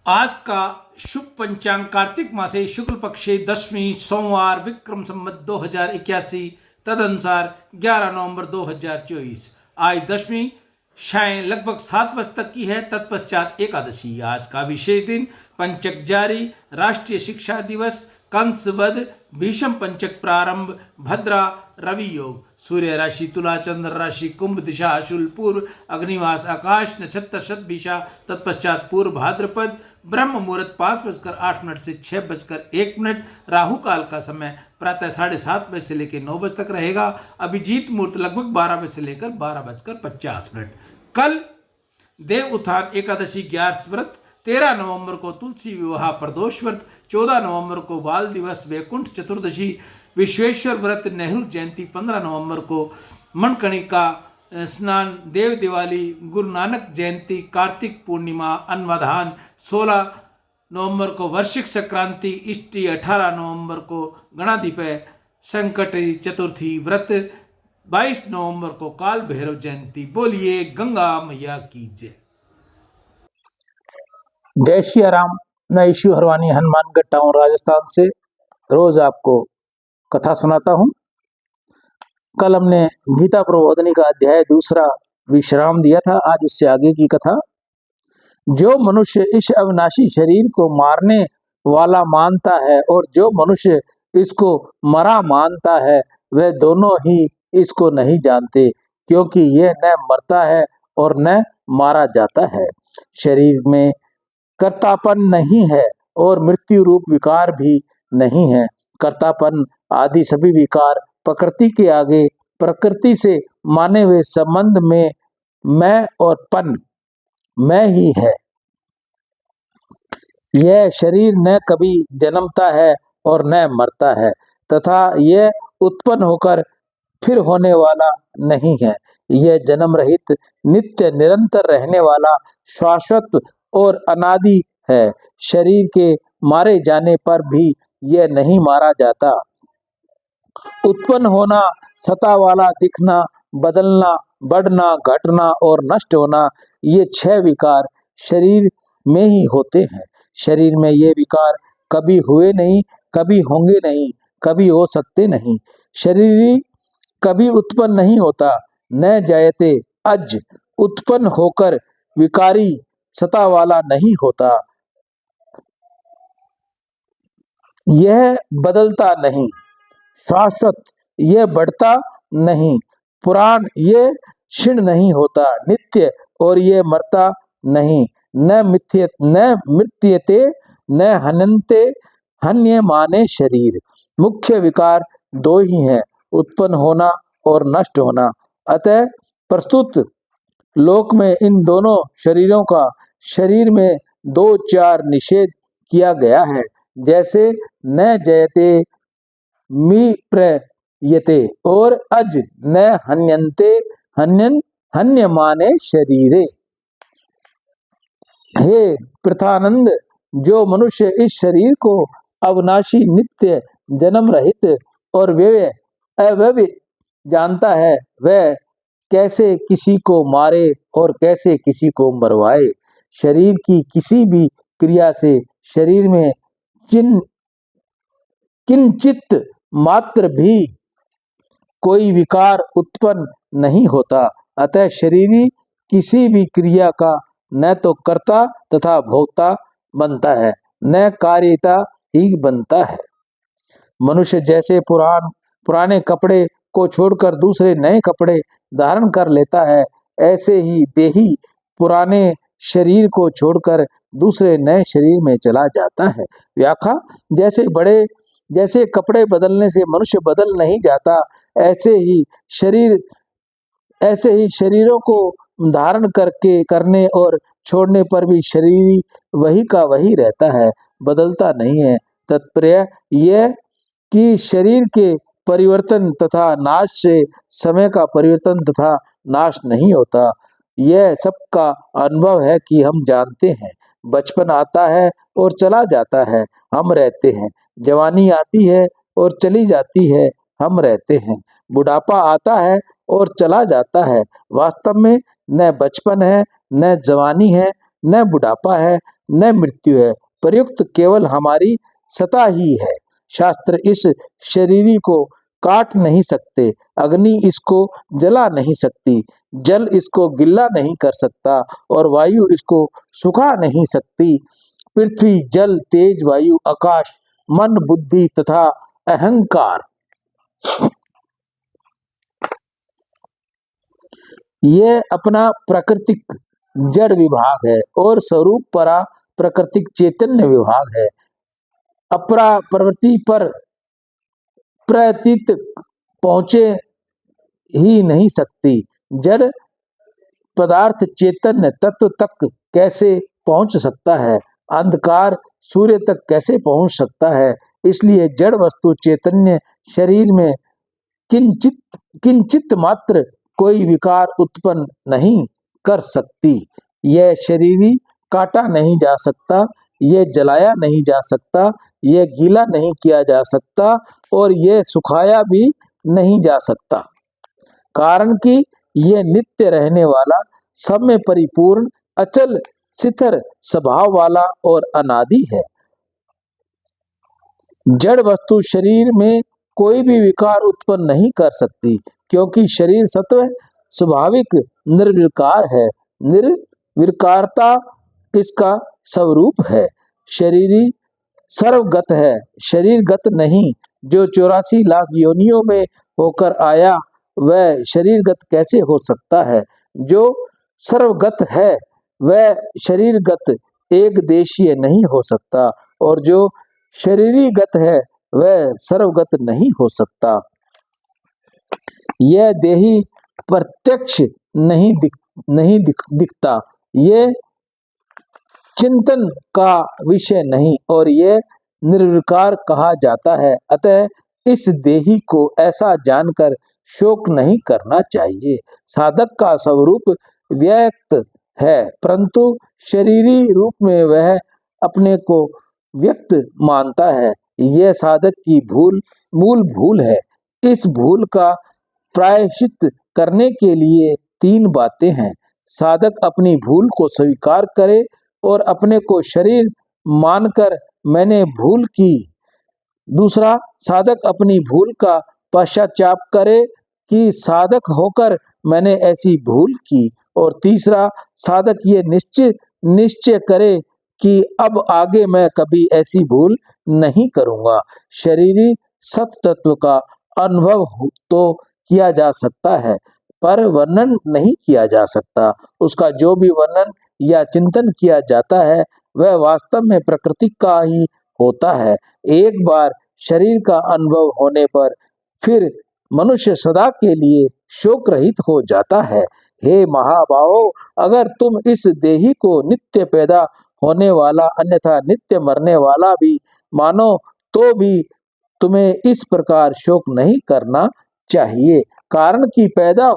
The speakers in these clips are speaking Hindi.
आज का शुभ पंचांग कार्तिक मासे शुक्ल पक्षे दशमी सोमवार विक्रम संवत 2081 तदनुसार 11 नवंबर 2024। आज दशमी शायं लगभग 7 बजे तक की है, तत्पश्चात एकादशी। आज का विशेष दिन पंचक जारी, राष्ट्रीय शिक्षा दिवस, कंस वध, भीषम पंचक प्रारंभ, भद्रा रवि योग, सूर्य राशि तुला, चंद्र राशि कुंभ, दिशा अशुल, पूर्व अग्निवास आकाश, नक्षत्र शतभिषा, तत्पश्चात पूर्व भाद्रपद, ब्रह्म मुहूर्त 5:08 से 6:01, राहु काल का समय प्रातः 7:30 से लेकर 9 बजे तक रहेगा। अभिजीत मुहूर्त लगभग 12 बजे से लेकर 12:50। कल देव उत्थान एकादशी 11 व्रत, 13 नवंबर को तुलसी विवाह प्रदोष व्रत, 14 नवंबर को बाल दिवस, वैकुंठ चतुर्दशी, विश्वेश्वर व्रत, नेहरू जयंती, 15 नवंबर को मणकणिका स्नान, देव दिवाली, गुरु नानक जयंती, कार्तिक पूर्णिमा, अन्नधान, 16 नवंबर को वार्षिक संक्रांति, इष्टि, 18 नवंबर को गणाधिपय, संकटी चतुर्थी व्रत, 22 नवंबर को काल भैरव जयंती। बोलिए गंगा मैया की जय। जय श्री राम। मैं ईशु हरवानी हनुमानगढ़ टाउन राजस्थान से रोज आपको कथा सुनाता हूँ। कल हमने गीता प्रबोधनी का अध्याय 2 विश्राम दिया था। आज उससे आगे की कथा। जो मनुष्य इस अविनाशी शरीर को मारने वाला मानता है और जो मनुष्य इसको मरा मानता है, वह दोनों ही इसको नहीं जानते, क्योंकि यह न मरता है और न मारा जाता है। शरीर में कर्तापन नहीं है और मृत्यु रूप विकार भी नहीं है। कर्तापन आदि सभी विकार प्रकृति के आगे प्रकृति से माने हुए संबंध में मैं और पन मैं ही है। यह शरीर न कभी जन्मता है और न मरता है, तथा यह उत्पन्न होकर फिर होने वाला नहीं है। यह जन्म रहित, नित्य निरंतर रहने वाला, शाश्वत और अनादि है। शरीर के मारे जाने पर भी यह नहीं मारा जाता। उत्पन्न होना, सता वाला दिखना, बदलना, बढ़ना, घटना और नष्ट होना, ये 6 विकार शरीर में ही होते हैं। शरीर में ये विकार कभी हुए नहीं, कभी होंगे नहीं, कभी हो सकते नहीं। शरीर कभी उत्पन्न नहीं होता, न जायते अज, उत्पन्न होकर विकारी सता वाला नहीं होता। यह बदलता नहीं, शाश्वत यह बढ़ता नहीं, पुराण ये क्षीण नहीं होता, नित्य और ये मरता नहीं, न मृत्यते न हन्यते हन्य माने शरीर। मुख्य विकार 2 ही हैं, उत्पन्न होना और नष्ट होना। अतः प्रस्तुत लोक में इन दोनों शरीरों का शरीर में 2-4 निषेध किया गया है, जैसे न जयते मी प्रयते और अज न हन्यन्ते हन्य माने शरीरे। हे प्रथानंद, जो मनुष्य इस शरीर को अविनाशी, नित्य, जन्म रहित और व्यय अव्यय जानता है, वह कैसे किसी को मारे और कैसे किसी को मरवाए। शरीर की किसी भी क्रिया से शरीर में किंचित मात्र भी कोई विकार उत्पन्न नहीं होता। अतः शरीर किसी भी क्रिया का न तो कर्ता तथा भोक्ता बनता है, न कार्यता ही बनता है। मनुष्य जैसे पुराने कपड़े को छोड़कर दूसरे नए कपड़े धारण कर लेता है, ऐसे ही देही पुराने शरीर को छोड़कर दूसरे नए शरीर में चला जाता है। व्याख्या, जैसे कपड़े बदलने से मनुष्य बदल नहीं जाता, ऐसे ही शरीरों को धारण करने और छोड़ने पर भी शरीर वही का वही रहता है, बदलता नहीं है। तात्पर्य यह कि शरीर के परिवर्तन तथा नाश से समय का परिवर्तन तथा नाश नहीं होता। यह सबका अनुभव है कि हम जानते हैं। बचपन आता है और चला जाता है, हम रहते हैं। जवानी आती है और चली जाती है, हम रहते हैं। बुढ़ापा आता है और चला जाता है। वास्तव में न बचपन है, न जवानी है, न बुढ़ापा है, न मृत्यु है, प्रयुक्त केवल हमारी सता ही है। शास्त्र इस शरीर को काट नहीं सकते, अग्नि इसको जला नहीं सकती, जल इसको गिल्ला नहीं कर सकता और वायु इसको सुखा नहीं सकती। पृथ्वी, जल, तेज, वायु, आकाश, मन, बुद्धि तथा अहंकार, ये अपना प्राकृतिक जड़ विभाग है और स्वरूप परा प्राकृतिक चैतन्य विभाग है। अपरा प्रवृत्ति पर प्रतीत पहुंचे ही नहीं सकती। जड़ पदार्थ चैतन्य तत्व तक कैसे पहुंच सकता है? अंधकार सूर्य तक कैसे पहुंच सकता है? इसलिए जड़ वस्तु चैतन्य शरीर में किंचित किंचित मात्र कोई विकार उत्पन्न नहीं कर सकती। यह शरीर काटा नहीं जा सकता, यह जलाया नहीं जा सकता, यह गीला नहीं किया जा सकता और यह सुखाया भी नहीं जा सकता, कारण कि यह नित्य रहने वाला, सब में परिपूर्ण, अचल स्थिर स्वभाव वाला और अनादि है। जड़ वस्तु शरीर में कोई भी विकार उत्पन्न नहीं कर सकती, क्योंकि शरीर सत्व स्वाभाविक निर्विकार है। निर्विकारता इसका स्वरूप है। शरीर सर्वगत है, शरीरगत नहीं। जो 84 लाख योनियों में होकर आया वह शरीरगत कैसे हो सकता है? जो सर्वगत है वह शरीरगत एक देशीय नहीं हो सकता और जो शरीरीगत है वह सर्वगत नहीं हो सकता। यह देही प्रत्यक्ष नहीं दिखता, ये चिंतन का विषय नहीं और ये निर्विकार कहा जाता है। अतः इस देही को ऐसा जानकर शोक नहीं करना चाहिए। साधक का स्वरूप व्यक्त है, परंतु शरीरी रूप में वह अपने को व्यक्त मानता है। यह साधक की मूल भूल है। इस भूल का प्रायश्चित करने के लिए 3 बातें हैं। साधक अपनी भूल को स्वीकार करे और अपने को शरीर मानकर मैंने भूल की। दूसरा, साधक अपनी भूल का पश्चाताप करे कि साधक होकर मैंने ऐसी भूल की। और तीसरा, साधक ये निश्चय करे कि अब आगे मैं कभी ऐसी भूल नहीं करूंगा। शरीरी सत्य तत्व का अनुभव तो किया जा सकता है, पर वर्णन नहीं किया जा सकता। उसका जो भी वर्णन या चिंतन किया जाता है वह वास्तव में प्रकृति का ही होता है। एक बार शरीर का अनुभव होने पर फिर मनुष्य सदा के लिए शोक रहित हो जाता है। हे महाबाहो, अगर तुम इस देही को नित्य पैदा होने वाला अन्यथा नित्य मरने वाला भी मानो तो भी तुम्हें इस प्रकार शोक नहीं करना चाहिए, कारण कि पैदा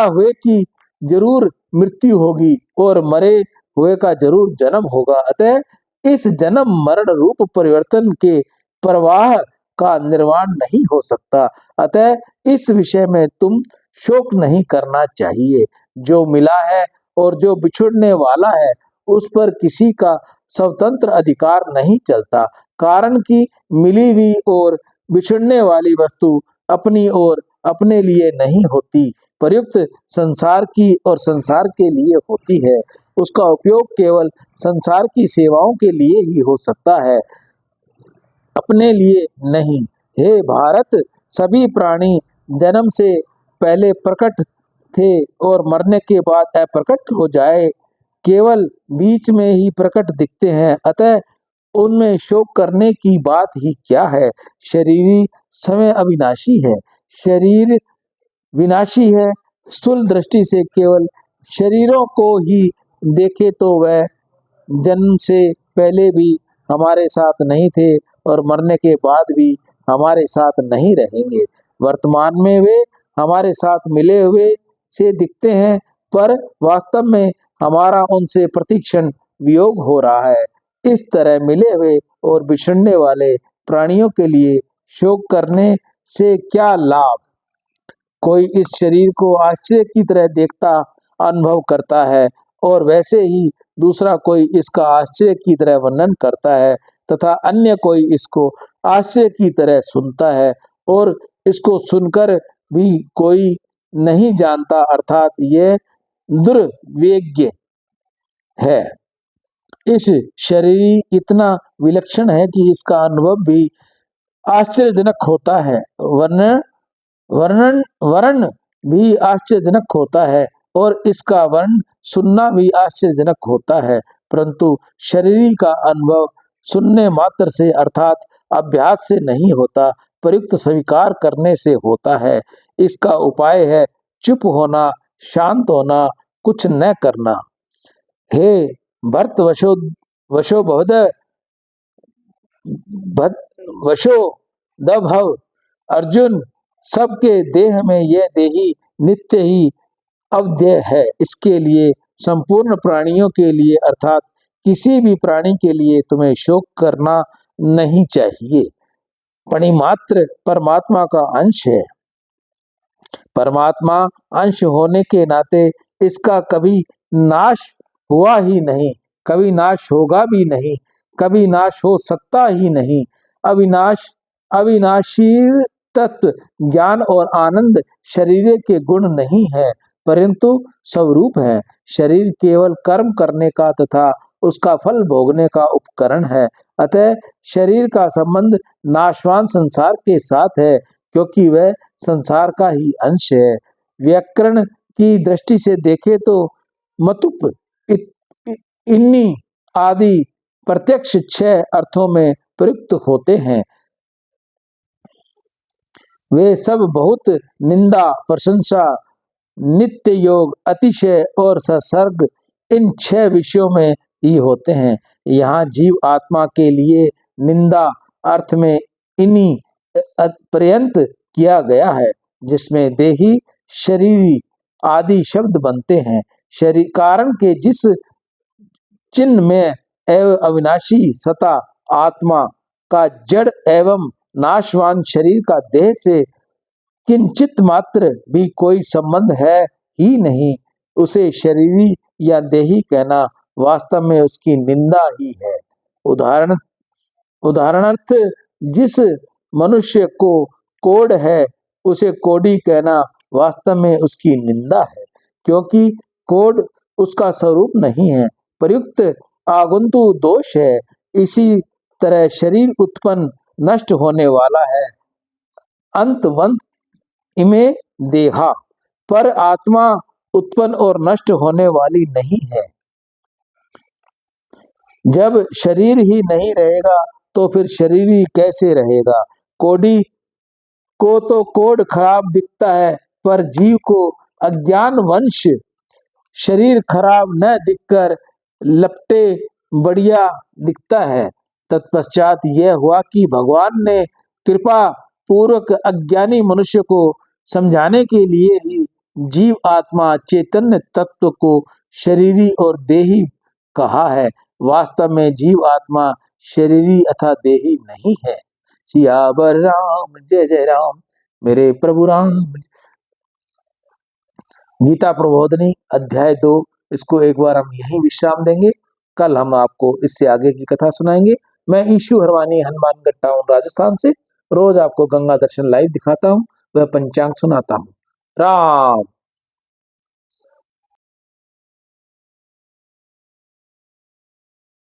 हुए की जरूर मृत्यु होगी और मरे हुए का जरूर जन्म होगा। अतः इस जन्म मरण रूप परिवर्तन के प्रवाह का निर्वाण नहीं हो सकता। अतः इस विषय में तुम शोक नहीं करना चाहिए। जो मिला है और जो बिछुड़ने वाला है उस पर किसी का स्वतंत्र अधिकार नहीं चलता, कारण कि मिली हुई और बिछुड़ने वाली वस्तु अपनी और अपने लिए नहीं होती, प्रयुक्त संसार की और संसार के लिए होती है। उसका उपयोग केवल संसार की सेवाओं के लिए ही हो सकता है, अपने लिए नहीं। हे भारत, सभी प्राणी जन्म से पहले प्रकट थे और मरने के बाद अप्रकट हो जाए, केवल बीच में ही प्रकट दिखते हैं। अतः उनमें शोक करने की बात ही क्या है? शरीरी समय अविनाशी है, शरीर विनाशी है। स्थूल दृष्टि से केवल शरीरों को ही देखे तो वह जन्म से पहले भी हमारे साथ नहीं थे और मरने के बाद भी हमारे साथ नहीं रहेंगे। वर्तमान में वे हमारे साथ मिले हुए से दिखते हैं, पर वास्तव में हमारा उनसे प्रतिक्षण वियोग हो रहा है। इस तरह मिले हुए और बिछड़ने वाले प्राणियों के लिए शोक करने से क्या लाभ? कोई इस शरीर को आश्चर्य की तरह देखता अनुभव करता है और वैसे ही दूसरा कोई इसका आश्चर्य की तरह वर्णन करता है तथा अन्य कोई इसको आश्चर्य की तरह सुनता है और इसको सुनकर भी कोई नहीं जानता, अर्थात यह दुर्वेग्य है। इस शरीर इतना विलक्षण है कि इसका अनुभव भी आश्चर्यजनक होता है, वर्णन वर्णन वर्ण भी आश्चर्यजनक होता है और इसका वर्ण सुनना भी आश्चर्यजनक होता है, परंतु शरीर का अनुभव सुनने मात्र से अर्थात अभ्यास से नहीं होता, प्रयुक्त स्वीकार करने से होता है। इसका उपाय है चुप होना, शांत होना, कुछ न करना। हे भरत वशो बहुध वशो दभव अर्जुन, सबके देह में यह देही नित्य ही अवध्यय है। इसके लिए संपूर्ण प्राणियों के लिए अर्थात किसी भी प्राणी के लिए तुम्हें शोक करना नहीं चाहिए। प्राणिमात्र परमात्मा का अंश है। परमात्मा अंश होने के नाते इसका कभी नाश हुआ ही नहीं, कभी नाश होगा भी नहीं, कभी नाश हो सकता ही नहीं। अविनाशी तत्व ज्ञान और आनंद शरीर के गुण नहीं है, परंतु स्वरूप है। शरीर केवल कर्म करने का तथा उसका फल भोगने का उपकरण है। अतः शरीर का संबंध नाशवान संसार के साथ है, क्योंकि वह संसार का ही अंश है। व्याकरण की दृष्टि से देखे तो मतुप, इन्नी आदि प्रत्यक्ष 6 अर्थों में प्रयुक्त होते हैं। वे सब बहुत निंदा, प्रशंसा, नित्य योग, अतिशय और संसर्ग, इन 6 विषयों में ही होते हैं। यहाँ जीव आत्मा के लिए निंदा अर्थ में इन्हीं पर्यंत किया गया है, जिसमें देही, शरीरी आदि शब्द बनते हैं। शरीर कारण के जिस चिन्ह में एवं अविनाशी सता आत्मा का जड़ एवं नाशवान शरीर का देह से किंचित मात्र भी कोई संबंध है ही नहीं, उसे शरीरी या देही कहना वास्तव में उसकी निंदा ही है। उदाहरणार्थ जिस मनुष्य को कोढ़ है, उसे कोढ़ी कहना वास्तव में उसकी निंदा है, क्योंकि कोढ़ उसका स्वरूप नहीं है, प्रयुक्त आगंतु दोष है। इसी तरह शरीर उत्पन्न नष्ट होने वाला है, अंतवंत इमे देहा, पर आत्मा उत्पन्न और नष्ट होने वाली नहीं है। जब शरीर ही नहीं रहेगा तो फिर शरीर ही कैसे रहेगा। कोढ़ी को तो कोढ़ खराब दिखता है, पर जीव को अज्ञान वंश शरीर खराब न दिखकर लपटे बढ़िया दिखता है। तत्पश्चात यह हुआ कि भगवान ने कृपा पूर्वक अज्ञानी मनुष्य को समझाने के लिए ही जीव आत्मा चैतन्य तत्व को शरीरी और देही कहा है। वास्तव में जीव आत्मा शरीरी अथा देही नहीं है। सियावर राम जय जय राम, मेरे प्रभु राम। गीता प्रबोधनी अध्याय 2, इसको एक बार हम यहीं विश्राम देंगे। कल हम आपको इससे आगे की कथा सुनाएंगे। मैं ईशु हरवानी, हनुमानगढ़ टाउन, राजस्थान से रोज आपको गंगा दर्शन लाइव दिखाता हूँ, वह पंचांग सुनाता हूँ। राम।